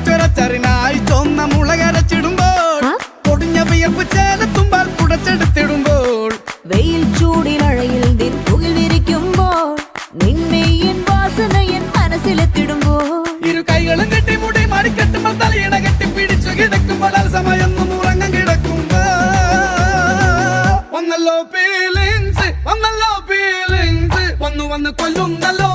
ചൊരച്ചറിനായി ചൊന്ന മുളകരച്ചിടുമ്പോൾ പൊടിഞ്ഞ വിയർപ്പ് ചേലത്തുമ്പാൽ കുടച്ചെടുത്തിടുമ്പോൾ വെയിൽ ചൂടിനഴയിൽ തുകിൽ വിരിക്കുമ്പോൾ നിന്നെയും വാസനയൻ മനസ്സിലെത്തിടുമ്പോൾ ഇരു കൈകളും കെട്ടി മുടി മടിക്കെട്ടുമ്പോൾ തലയിണ കെട്ടി പിടിച്ചു കിടക്കുമ്പോൾ സമയൊന്നും ഉറങ്ങാൻ കിടക്കുമ്പോ വന്നല്ലോ ഫീലിങ്സ് വന്നു കൊല്ലുന്നല്ലോ